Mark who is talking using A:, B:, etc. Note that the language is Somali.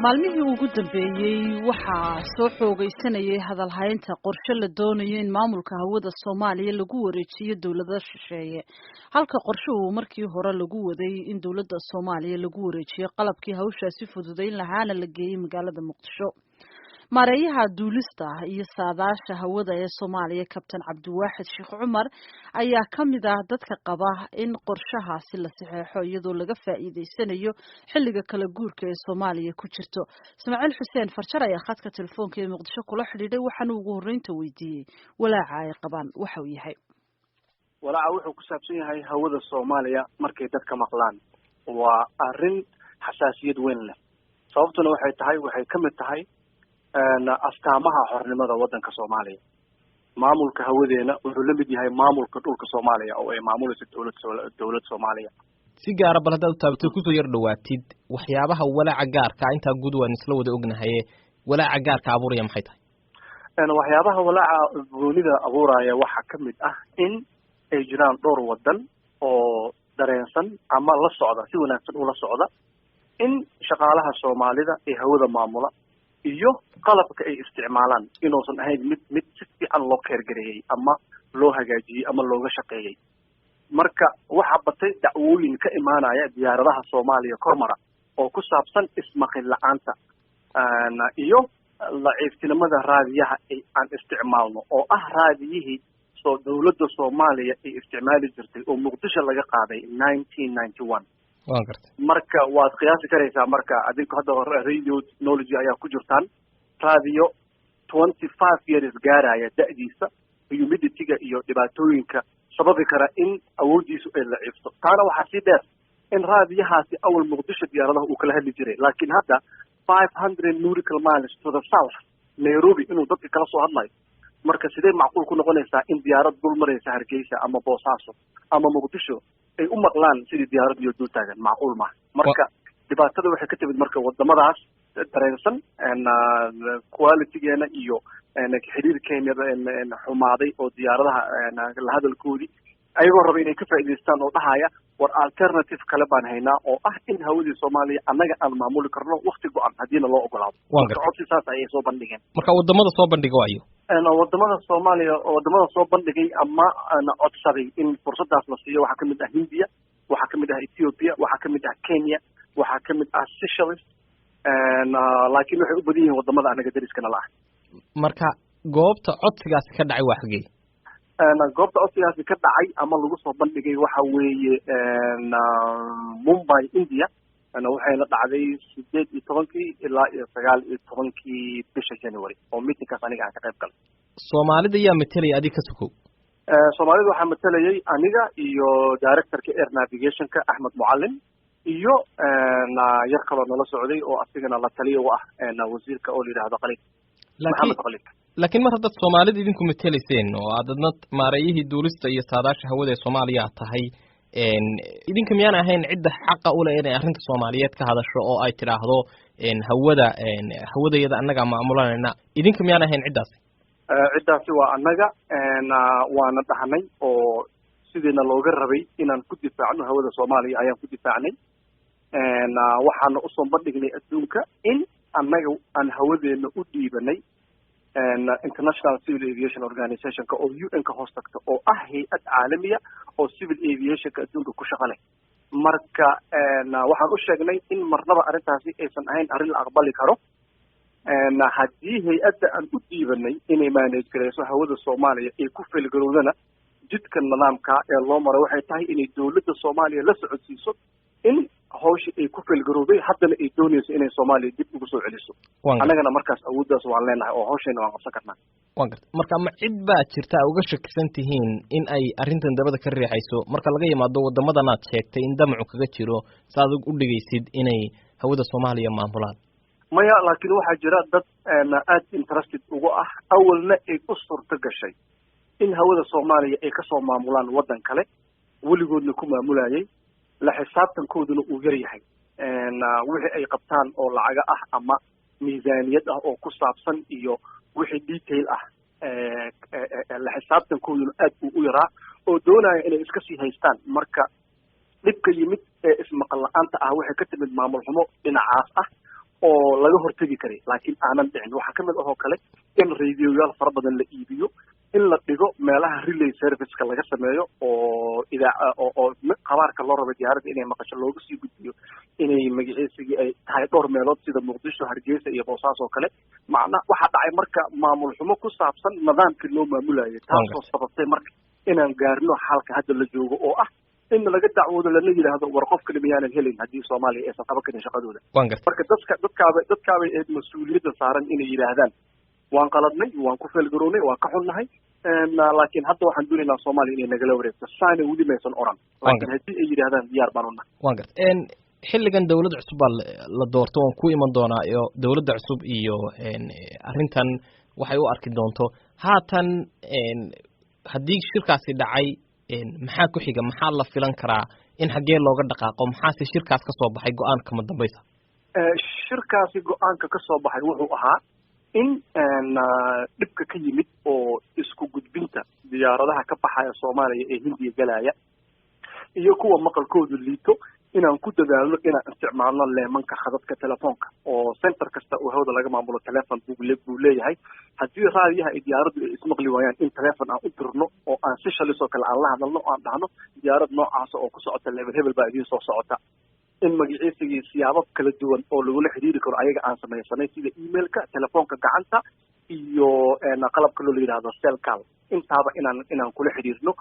A: maalmihii ugu dambeeyay waxaa soo xoogaysanayay hadalhaynta qorshe la doonayo in maamulka hawada Soomaaliya lagu wareejiyo dawladda shisheeye halka qorshuhu markii hore lagu waday in dawladda Soomaaliya lagu wareejiyo qalabkii hawshaasi fududeyn lahaana la geeyay magaalada Muqdisho maareeyaha duulista iyo saadaasha hawada ee Soomaaliya Kabtan Cabdiwaaxid Sheekh Cumar ayaa kamid ah dadka qaba in qorshahaasi la saxeexo iyadoo laga faa'iideysanayo xilliga kala guurka ee Soomaaliya ku jirto Ismaaciil Xuseen Farjar ayaa khadka telefoonka ee Muqdisho kula xidhiidhay waxaana ugu horreynta weydiiyay walaaca ay qabaan waxa uu yahay
B: walaaca wuxuu ku saabsan yahay hawada Soomaaliya markay dadka maqlaan waa arrin xasaasiyad weyn leh sababtuna waxay kamid tahay astaamaha xornimada wadanka Soomaaliya maamulka hawadeena wuxuu la mid yahay maamulka dhulka Soomaaliya oo ay maamulayso dawlad Soomaaliya
C: si gaar ah balada taabto ku soo yar dhawaatid waxyaabaha walaaca gaarka inta guud waan isla wada ognahay walaaca gaarka abuuraya maxay tahay
B: waxyaabaha walaaca goonida abuuraya waxa kamid ah in ay jiraan dhowr wadan oo dareensan ama la socda si wanaagsan ula socda in shaqaalaha Soomaalida ee hawada maamula iyo qalabka ay isticmaalaan inoosan ahayn mid si fiican loo keergareeyay ama loo hagaajiyay ama looga shaqeeyay marka waxa batay dacwooyin ka imaanaya diyaaradaha Soomaaliya kormara oo ku saabsan ismaqil la'aanta iyo laciiftinimada raadiyaha ay aan isticmaalno oo ah raadiyihii soo dawladda Soomaaliya ay isticmaali jirtay oo Muqdisho laga qaaday 1991 marka waad qiyaasi karaysaa marka adinku hadda radio technology ayaa ku jirtaan radio 25 years gaaraya da'diisa humidity-ga iyo dhibaatooyinka sababi kara in awoodiisu ay laciifto taana waxaa sii dheer in raadiyahaasi awal Muqdisho diyaaradaha uu kala hadli jiray laakiin hadda 500 nautical miles to the south Nairobi inuu dadka kala soo hadlayo marka sidee macquul ku noqonaysaa in diyaarad dul maraysa Hargeysa ama Boosaaso ama Muqdisho ay u maqlaan sidii diyaarad iyo dul taagan macquul ma marka dhibaatada waxay ka timid marka wadamadaas dareensan quality-geena iyo xiriirkeena xumaaday oo diyaaradaha la hadalkoodii ayagoo raba inay ka faa'iideystaan oo dhahaya war alternative kale baan haynaa oo ah in hawadii Soomaaliya annaga aan maamuli karno waqti go'an hadiina loo ogolaado codsi saas ayay soo bandhigeen
C: marka wadamada soo bandhigo ayo
B: wadamada Soomaaliya wadamada soo bandhigay ama codsaday in fursadaas la siiyo waxa kamid ah Hindiya waxa kamid ah Ethiopia waxa kamid ah Kenya waxa kamid ah Seychelles laakiin waxay u badan yihiin wadamada anaga dariskana la ah
C: marka goobta codsigaas ka dhacay waa xigay
B: goobta codsigaas ka dhacay ama lagu soo bandhigay waxa weeye Mumbai India waxayna dhacday 18 ilaa 19 bisha January oo meetingkaas aniga aan ka qayb galay
C: Soomaalida yaa metelay adiga ka sukow
B: Soomaalida waxa metelayay aniga iyo director-ka air navigation-ka Ahmed Muallim iyo yar kale nala socday oo asigana la taliyo u ah wasiirka oo yiraahdo Qaliid Maxamed Qaliid
C: laakiin mar hadda Soomaalida idinku metelayseen oo aadna maareeyihii duulista iyo saadaasha hawada ee Soomaaliya tahay idinka miyaan ahayn cidda xaqa u leh inay arrinta Soomaaliyeed ka hadasho oo ay tiraahdo hawadayada annaga maamulanayna idinka miyaan ahayn
B: ciddaasi waa annaga waana dhahnay oo sideena looga rabay inaan ku difaacno hawada Soomaaliya ayaan ku difaacnay waxaana u soo bandhignay adduunka in annaga aan hawadeena u dhiibanay International Civil Aviation Organization-ka oo UN-ka hoos tagta oo ah hay'ad caalamiya oo civil aviation-ka adduunka ku shaqo leh marka waxaan u sheegnay in marnaba arrintaasi aysan ahayn arrin la aqbali karo haddii hay'adda aan u dhiibanay inay manage garayso hawada Soomaaliya ay ku filgarowdana jidka nidaamka ee loo maray waxay tahay inay dawladda Soomaaliya la socodsiiso in hawsha ay ku filgarowday haddana ay doonayso inay Soomaaliya dib ugu soo celiso annagana markaas awooddaas waan leenahay oo hawsheena waan qabsan karnaa
C: marka ma cid baa jirta uga shakisan tihiin in ay arrintan dabada ka riixayso marka laga yimaado wadamadan aad sheegtay in damacu kaga jiro saad u dhigaysid inay hawada Soomaaliya maamulaan
B: maya laakiin waxaa jira dad aad interested ugu ah awalna ay u suurto gashay in hawada Soomaaliya ay ka soo maamulaan wadan kale weligoodna ku maamulayay la xisaabtankooduna uu yar yahay wixii ay qabtaan oo lacaga ah ama miisaaniyad ah oo ku saabsan iyo wixii detail ah la xisaabtankooduna aad u yaraa oo doonaya inay iska sii haystaan marka dhibka yimid ee ismaqal la'aanta ah waxay ka timid maamul xumo dhinacaas ah oo laga hortegi karay laakiin aanan dhicin. waxaa kamid ahoo kale in radioyaal fara badan la iibiyo, in la dhigo meelaha relay serviceka laga sameeyo oo oo qabaarka loo rabo diyaaradda inay maqasho looga sii gudbiyo inay magaciisigii ay tahay dhowr meelood sida muqdisho, hargeysa iyo boosaaso oo kale. macna waxaa dhacay marka maamul xumo ku saabsan nidaamkii loo maamulayay, taasoo sababtay marka inaan gaarno xalka hadda la joogo oo ah in laga dacwoodo lana yidhaahdo war qof kale miyaanan helin haddii Soomaaliya aysan qaban karin shaqadooda. marka dadkaabay mas-uuliyadda saaran inay yidhaahdaan waan qaladnay, waan ku feelgarownay, waan ka xunnahay, laakiin hadda waxaan doonaynaa Soomaaliya inay nagala wareegto. saana weli maysan oran, laakiin haddii ay yidhaahdaan diyaar baan u nahay.
C: waan garta xilligan dawladda cusub baa la doorto, waan ku iman doonaa iyo dawladda cusub iyo arrintan waxay u arki doonto. haatan haddii shirkaasi dhacay maxaa ku xiga, maxaa la filan karaa in xaggee looga dhaqaaqo, maxaase shirkaas ka soo baxay go-aanka ma dambaysa?
B: shirkaasi go-aanka ka soo baxay wuxuu ahaa in dhibka ka yimid oo isku gudbinta diyaaradaha ka baxaya Soomaaliya ee Hindiya galaya iyo kuwa maqalkoodu liito inaan ku dadaalno inaan isticmaalno leemanka khadadka telefoonka oo center kasta oo hawada laga maamulo telefoon buu leeyahay. haddii raadiyaha ay diyaaraddu ay ismaqli waayaan in telefoon aan u dirno oo aan si shalisoo kale aan la hadalno oo aan dhahno diyaarad noocaasa oo ku socota level hebel baa idiin soo socota. in magaciisigii siyaabo kala duwan oo lagula xiriiri karo ayaga aan samaysanay sida emailka, telefoonka gacanta iyo qalabka loo yidhaahdo cell call, intaaba inaan kula xiriirno.